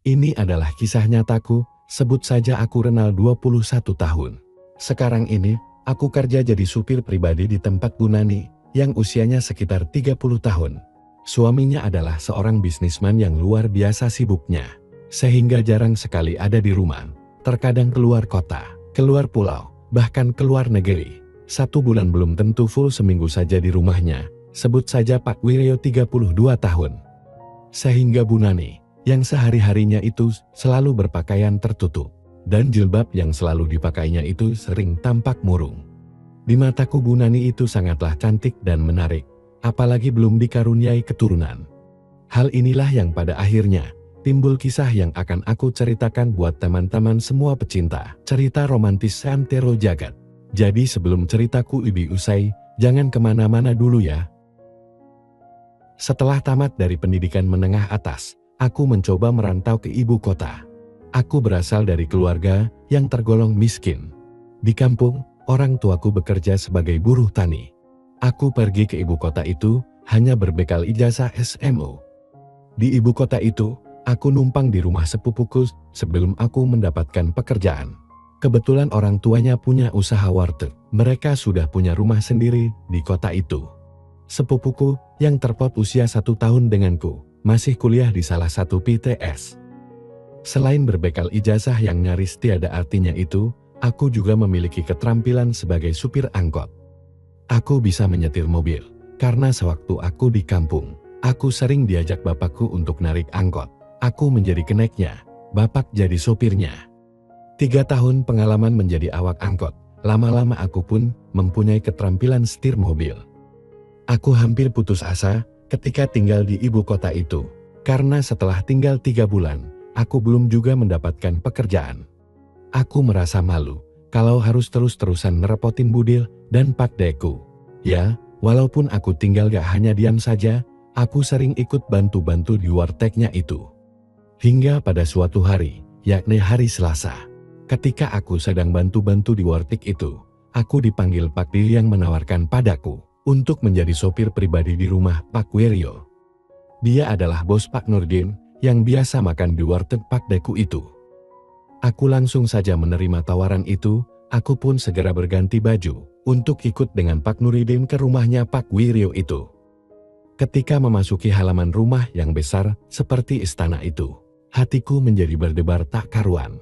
Ini adalah kisah nyataku, sebut saja aku Renal 21 tahun. Sekarang ini, aku kerja jadi supir pribadi di tempat Bu Nani, yang usianya sekitar 30 tahun. Suaminya adalah seorang bisnisman yang luar biasa sibuknya, sehingga jarang sekali ada di rumah. Terkadang keluar kota, keluar pulau, bahkan keluar negeri. 1 bulan belum tentu full seminggu saja di rumahnya, sebut saja Pak Wiryo 32 tahun. Sehingga Bu Nani, yang sehari-harinya itu selalu berpakaian tertutup, dan jilbab yang selalu dipakainya itu sering tampak murung. Di mataku Bu Nani itu sangatlah cantik dan menarik, apalagi belum dikaruniai keturunan. Hal inilah yang pada akhirnya timbul kisah yang akan aku ceritakan buat teman-teman semua pecinta cerita romantis seantero jagat. Jadi sebelum ceritaku ini usai, jangan kemana-mana dulu ya. Setelah tamat dari pendidikan menengah atas, aku mencoba merantau ke ibu kota. Aku berasal dari keluarga yang tergolong miskin. Di kampung, orang tuaku bekerja sebagai buruh tani. Aku pergi ke ibu kota itu hanya berbekal ijazah SMO. Di ibu kota itu, aku numpang di rumah sepupuku sebelum aku mendapatkan pekerjaan. Kebetulan orang tuanya punya usaha warteg. Mereka sudah punya rumah sendiri di kota itu. Sepupuku yang terpaut usia 1 tahun denganku, masih kuliah di salah satu PTS. Selain berbekal ijazah yang nyaris tiada artinya itu, aku juga memiliki keterampilan sebagai supir angkot. Aku bisa menyetir mobil, karena sewaktu aku di kampung, aku sering diajak bapakku untuk narik angkot. Aku menjadi keneknya, bapak jadi sopirnya. 3 tahun pengalaman menjadi awak angkot, lama-lama aku pun mempunyai keterampilan setir mobil. Aku hampir putus asa ketika tinggal di ibu kota itu, karena setelah tinggal 3 bulan, aku belum juga mendapatkan pekerjaan. Aku merasa malu kalau harus terus-terusan ngerepotin Budil dan Pak Deku. Ya, walaupun aku tinggal gak hanya diam saja, aku sering ikut bantu-bantu di wartegnya itu. Hingga pada suatu hari, yakni hari Selasa, ketika aku sedang bantu-bantu di warteg itu, aku dipanggil Pak Di yang menawarkan padaku untuk menjadi sopir pribadi di rumah Pak Wiryo. Dia adalah bos Pak Nurdin yang biasa makan di warteg Pak Deku itu. Aku langsung saja menerima tawaran itu, aku pun segera berganti baju untuk ikut dengan Pak Nurdin ke rumahnya Pak Wiryo itu. Ketika memasuki halaman rumah yang besar seperti istana itu, hatiku menjadi berdebar tak karuan.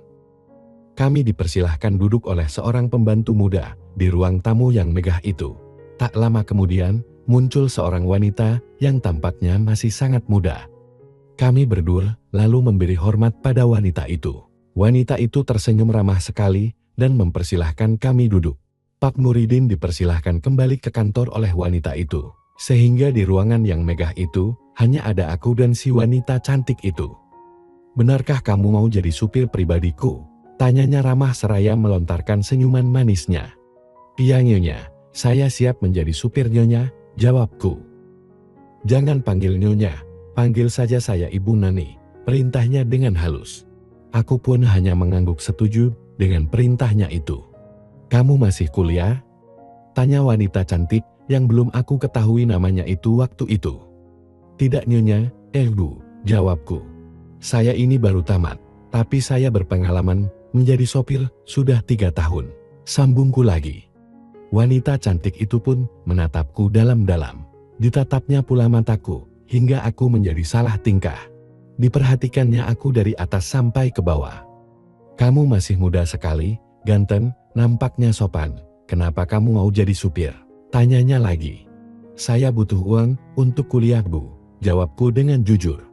Kami dipersilahkan duduk oleh seorang pembantu muda di ruang tamu yang megah itu. Tak lama kemudian, muncul seorang wanita yang tampaknya masih sangat muda. Kami berdua lalu memberi hormat pada wanita itu. Wanita itu tersenyum ramah sekali dan mempersilahkan kami duduk. Pak Muridin dipersilahkan kembali ke kantor oleh wanita itu. Sehingga di ruangan yang megah itu, hanya ada aku dan si wanita cantik itu. "Benarkah kamu mau jadi supir pribadiku?" tanyanya ramah seraya melontarkan senyuman manisnya. "Iya Nyonya, saya siap menjadi supir Nyonya," jawabku. "Jangan panggil Nyonya, panggil saja saya Ibu Nani," perintahnya dengan halus. Aku pun hanya mengangguk setuju dengan perintahnya itu. "Kamu masih kuliah?" tanya wanita cantik yang belum aku ketahui namanya itu waktu itu. "Tidak Nyonya, Bu," jawabku. "Saya ini baru tamat, tapi saya berpengalaman menjadi sopir sudah 3 tahun, sambungku lagi. Wanita cantik itu pun menatapku dalam-dalam. Ditatapnya pula mataku, hingga aku menjadi salah tingkah. Diperhatikannya aku dari atas sampai ke bawah. "Kamu masih muda sekali, ganteng, nampaknya sopan. Kenapa kamu mau jadi supir?" tanyanya lagi. "Saya butuh uang untuk kuliah Bu," jawabku dengan jujur.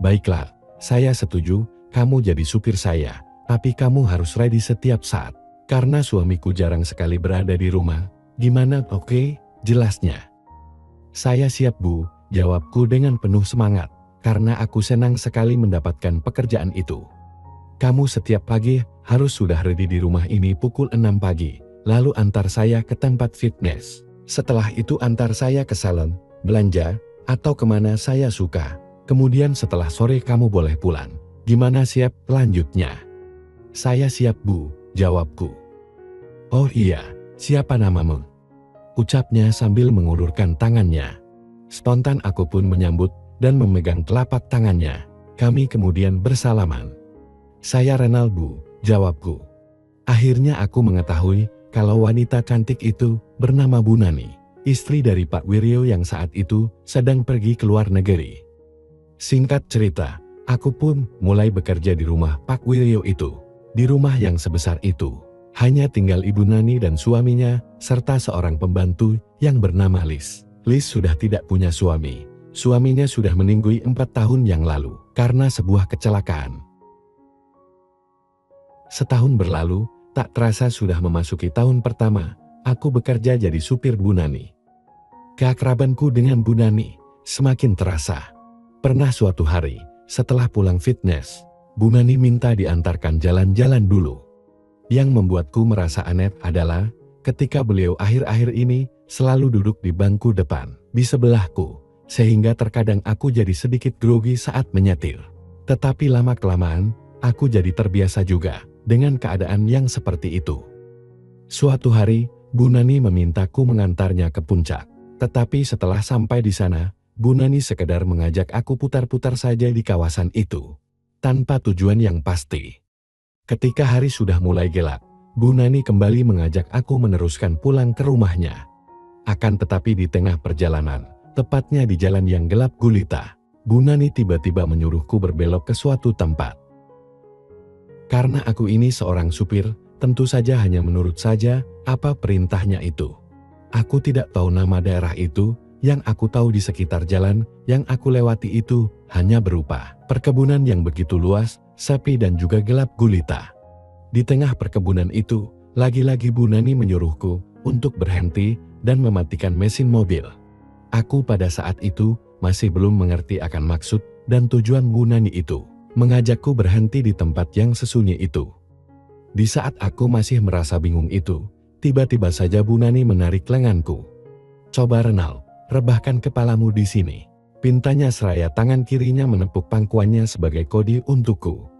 "Baiklah, saya setuju kamu jadi supir saya, tapi kamu harus ready setiap saat. Karena suamiku jarang sekali berada di rumah." "Gimana?" "Oke, jelasnya." "Saya siap Bu," jawabku dengan penuh semangat, karena aku senang sekali mendapatkan pekerjaan itu. "Kamu setiap pagi harus sudah ready di rumah ini pukul 6 pagi, lalu antar saya ke tempat fitness. Setelah itu antar saya ke salon, belanja, atau kemana saya suka. Kemudian setelah sore kamu boleh pulang. Gimana siap?" lanjutnya. "Saya siap Bu," jawabku. "Oh iya, siapa namamu?" ucapnya sambil mengulurkan tangannya. Spontan aku pun menyambut dan memegang telapak tangannya. Kami kemudian bersalaman. "Saya Renal, Bu," jawabku. Akhirnya aku mengetahui kalau wanita cantik itu bernama Bu Nani, istri dari Pak Wiryo yang saat itu sedang pergi ke luar negeri. Singkat cerita, aku pun mulai bekerja di rumah Pak Wiryo itu. Di rumah yang sebesar itu, hanya tinggal Ibu Nani dan suaminya, serta seorang pembantu yang bernama Lis. Lis sudah tidak punya suami. Suaminya sudah meninggal 4 tahun yang lalu karena sebuah kecelakaan. Setahun berlalu, tak terasa sudah memasuki tahun pertama, aku bekerja jadi supir Bu Nani. Keakrabanku dengan Bu Nani semakin terasa. Pernah suatu hari, setelah pulang fitness, Bu Nani minta diantarkan jalan-jalan dulu. Yang membuatku merasa aneh adalah, ketika beliau akhir-akhir ini selalu duduk di bangku depan, di sebelahku, sehingga terkadang aku jadi sedikit grogi saat menyetir. Tetapi lama-kelamaan, aku jadi terbiasa juga dengan keadaan yang seperti itu. Suatu hari, Bu Nani memintaku mengantarnya ke puncak. Tetapi setelah sampai di sana, Bu Nani sekedar mengajak aku putar-putar saja di kawasan itu, tanpa tujuan yang pasti. Ketika hari sudah mulai gelap, Bu Nani kembali mengajak aku meneruskan pulang ke rumahnya. Akan tetapi di tengah perjalanan, tepatnya di jalan yang gelap gulita, Bu Nani tiba-tiba menyuruhku berbelok ke suatu tempat. Karena aku ini seorang supir, tentu saja hanya menurut saja apa perintahnya itu. Aku tidak tahu nama daerah itu, yang aku tahu di sekitar jalan yang aku lewati itu hanya berupa perkebunan yang begitu luas, sepi dan juga gelap gulita. Di tengah perkebunan itu, lagi-lagi Bu Nani menyuruhku untuk berhenti dan mematikan mesin mobil. Aku pada saat itu masih belum mengerti akan maksud dan tujuan Bu Nani itu mengajakku berhenti di tempat yang sesunyi itu. Di saat aku masih merasa bingung itu, tiba-tiba saja Bu Nani menarik lenganku. "Coba Renal, rebahkan kepalamu di sini," pintanya seraya tangan kirinya menepuk pangkuannya sebagai kode untukku.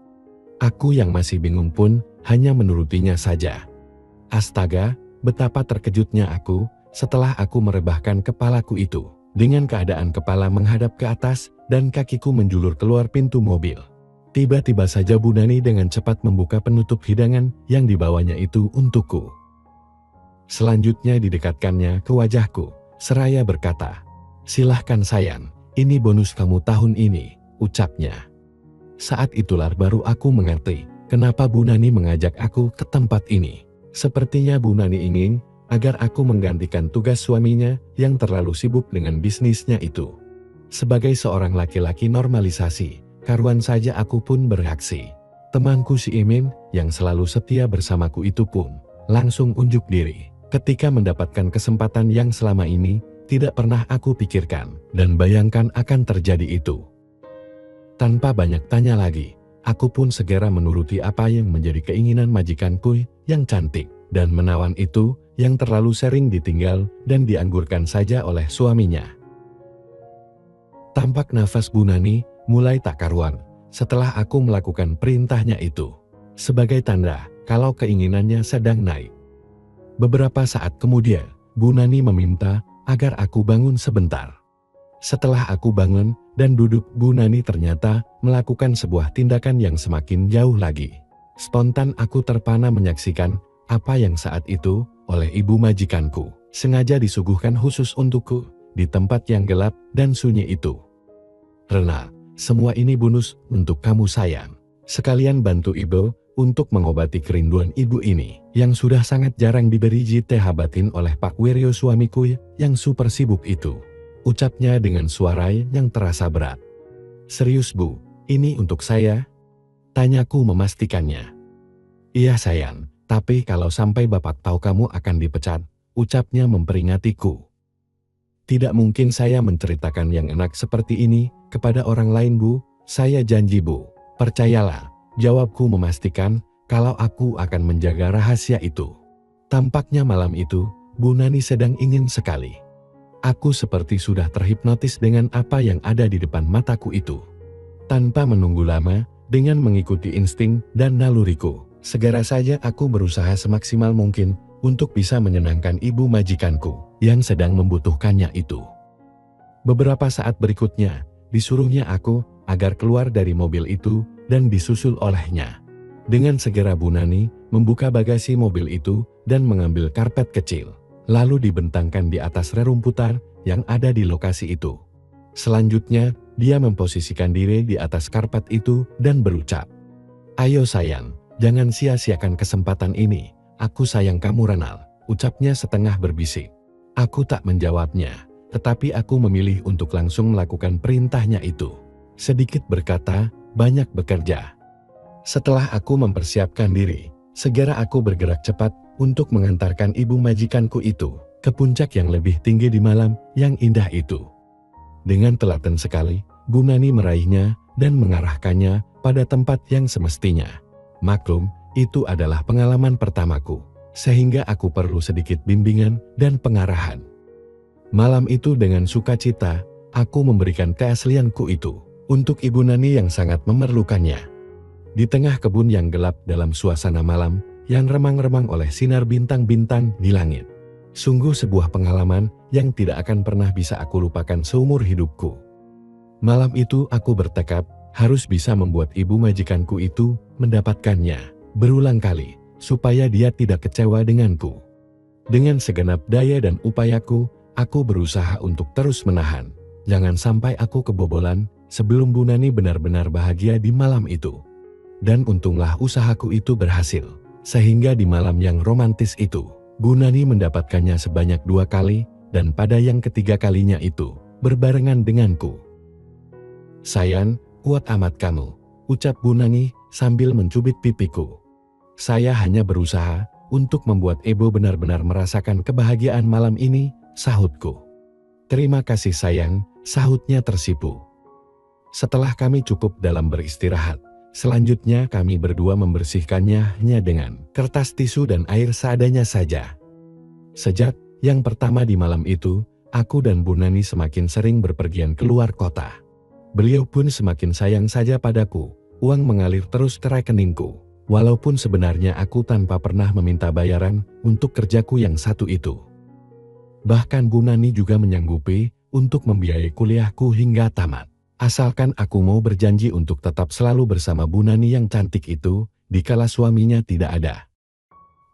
Aku yang masih bingung pun hanya menurutinya saja. Astaga, betapa terkejutnya aku setelah aku merebahkan kepalaku itu, dengan keadaan kepala menghadap ke atas dan kakiku menjulur keluar pintu mobil. Tiba-tiba saja Bu Nani dengan cepat membuka penutup hidangan yang dibawanya itu untukku. Selanjutnya didekatkannya ke wajahku, seraya berkata, "Silahkan sayang, ini bonus kamu tahun ini," ucapnya. Saat itulah baru aku mengerti kenapa Bu Nani mengajak aku ke tempat ini. Sepertinya Bu Nani ingin agar aku menggantikan tugas suaminya yang terlalu sibuk dengan bisnisnya itu. Sebagai seorang laki-laki normalisasi, karuan saja aku pun bereaksi. Temanku si Imin yang selalu setia bersamaku itu pun langsung unjuk diri ketika mendapatkan kesempatan yang selama ini tidak pernah aku pikirkan dan bayangkan akan terjadi itu. Tanpa banyak tanya lagi, aku pun segera menuruti apa yang menjadi keinginan majikanku yang cantik dan menawan itu yang terlalu sering ditinggal dan dianggurkan saja oleh suaminya. Tampak nafas Bu Nani mulai tak karuan setelah aku melakukan perintahnya itu, sebagai tanda kalau keinginannya sedang naik. Beberapa saat kemudian, Bu Nani meminta agar aku bangun sebentar. Setelah aku bangun dan duduk, Bu Nani ternyata melakukan sebuah tindakan yang semakin jauh lagi. Spontan aku terpana menyaksikan apa yang saat itu oleh ibu majikanku sengaja disuguhkan khusus untukku di tempat yang gelap dan sunyi itu. "Rena, semua ini bonus untuk kamu sayang. Sekalian bantu ibu untuk mengobati kerinduan ibu ini yang sudah sangat jarang diberi jitih batin oleh Pak Wiryo suamiku yang super sibuk itu," ucapnya dengan suara yang terasa berat. "Serius Bu, ini untuk saya?" tanyaku memastikannya. "Iya sayang, tapi kalau sampai bapak tahu kamu akan dipecat," ucapnya memperingatiku. "Tidak mungkin saya menceritakan yang enak seperti ini kepada orang lain Bu, saya janji Bu." "Percayalah," jawabku memastikan kalau aku akan menjaga rahasia itu. Tampaknya malam itu, Bu Nani sedang ingin sekali. Aku seperti sudah terhipnotis dengan apa yang ada di depan mataku itu. Tanpa menunggu lama, dengan mengikuti insting dan naluriku, segera saja aku berusaha semaksimal mungkin untuk bisa menyenangkan ibu majikanku yang sedang membutuhkannya itu. Beberapa saat berikutnya, disuruhnya aku agar keluar dari mobil itu dan disusul olehnya. Dengan segera Bu Nani membuka bagasi mobil itu dan mengambil karpet kecil, lalu dibentangkan di atas rerumputan yang ada di lokasi itu. Selanjutnya, dia memposisikan diri di atas karpet itu dan berucap, "Ayo sayang, jangan sia-siakan kesempatan ini. Aku sayang kamu Renal," ucapnya setengah berbisik. Aku tak menjawabnya, tetapi aku memilih untuk langsung melakukan perintahnya itu. Sedikit berkata, banyak bekerja. Setelah aku mempersiapkan diri, segera aku bergerak cepat untuk mengantarkan ibu majikanku itu ke puncak yang lebih tinggi di malam yang indah itu. Dengan telaten sekali, Bu Nani meraihnya dan mengarahkannya pada tempat yang semestinya. Maklum, itu adalah pengalaman pertamaku, sehingga aku perlu sedikit bimbingan dan pengarahan. Malam itu dengan sukacita, aku memberikan keaslianku itu untuk Ibu Nani yang sangat memerlukannya. Di tengah kebun yang gelap dalam suasana malam yang remang-remang oleh sinar bintang-bintang di langit. Sungguh sebuah pengalaman yang tidak akan pernah bisa aku lupakan seumur hidupku. Malam itu aku bertekad harus bisa membuat ibu majikanku itu mendapatkannya berulang kali, supaya dia tidak kecewa denganku. Dengan segenap daya dan upayaku, aku berusaha untuk terus menahan. Jangan sampai aku kebobolan sebelum Bu Nani benar-benar bahagia di malam itu. Dan untunglah usahaku itu berhasil, sehingga di malam yang romantis itu, Bu Nani mendapatkannya sebanyak 2 kali, dan pada yang ketiga kalinya itu, berbarengan denganku. "Sayang, kuat amat kamu," ucap Bu Nani sambil mencubit pipiku. "Saya hanya berusaha untuk membuat Ibu benar-benar merasakan kebahagiaan malam ini," sahutku. "Terima kasih sayang," sahutnya tersipu. Setelah kami cukup dalam beristirahat, selanjutnya kami berdua membersihkannya hanya dengan kertas tisu dan air seadanya saja. Sejak yang pertama di malam itu, aku dan Bu Nani semakin sering berpergian keluar kota. Beliau pun semakin sayang saja padaku. Uang mengalir terus ke rekeningku, walaupun sebenarnya aku tanpa pernah meminta bayaran untuk kerjaku yang satu itu. Bahkan Bu Nani juga menyanggupi untuk membiayai kuliahku hingga tamat. Asalkan aku mau berjanji untuk tetap selalu bersama Bu Nani yang cantik itu, dikala suaminya tidak ada.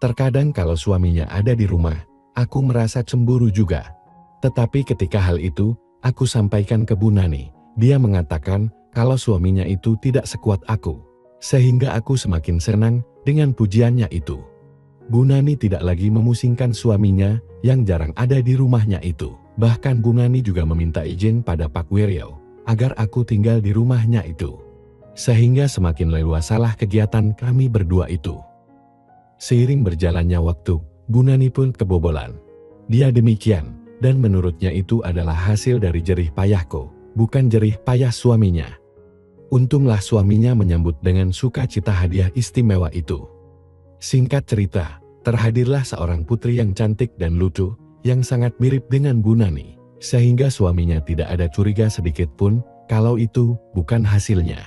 Terkadang kalau suaminya ada di rumah, aku merasa cemburu juga. Tetapi ketika hal itu, aku sampaikan ke Bu Nani, dia mengatakan kalau suaminya itu tidak sekuat aku. Sehingga aku semakin senang dengan pujiannya itu. Bu Nani tidak lagi memusingkan suaminya yang jarang ada di rumahnya itu. Bahkan Bu Nani juga meminta izin pada Pak Wiryo agar aku tinggal di rumahnya itu. Sehingga semakin leluasalah kegiatan kami berdua itu. Seiring berjalannya waktu, Bu Nani pun kebobolan. Dia demikian, dan menurutnya itu adalah hasil dari jerih payahku, bukan jerih payah suaminya. Untunglah suaminya menyambut dengan sukacita hadiah istimewa itu. Singkat cerita, terhadirlah seorang putri yang cantik dan lucu, yang sangat mirip dengan Bu Nani. Sehingga suaminya tidak ada curiga sedikit pun kalau itu bukan hasilnya.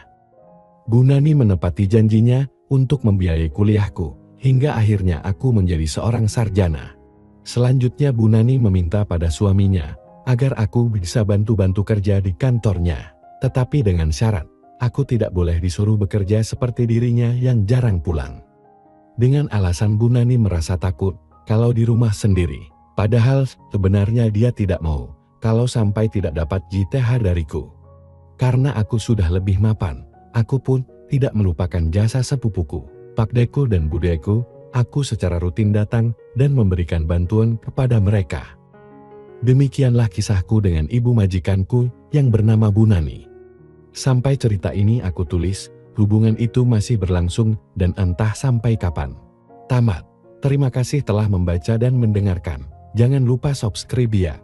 Bu Nani menepati janjinya untuk membiayai kuliahku, hingga akhirnya aku menjadi seorang sarjana. Selanjutnya Bu Nani meminta pada suaminya agar aku bisa bantu-bantu kerja di kantornya. Tetapi dengan syarat, aku tidak boleh disuruh bekerja seperti dirinya yang jarang pulang. Dengan alasan Bu Nani merasa takut kalau di rumah sendiri. Padahal sebenarnya dia tidak mau kalau sampai tidak dapat JTH dariku. Karena aku sudah lebih mapan, aku pun tidak melupakan jasa sepupuku, Pak Deku dan Bu Deku. Aku secara rutin datang dan memberikan bantuan kepada mereka. Demikianlah kisahku dengan ibu majikanku yang bernama Bu Nani. Sampai cerita ini aku tulis, hubungan itu masih berlangsung dan entah sampai kapan. Tamat. Terima kasih telah membaca dan mendengarkan. Jangan lupa subscribe ya.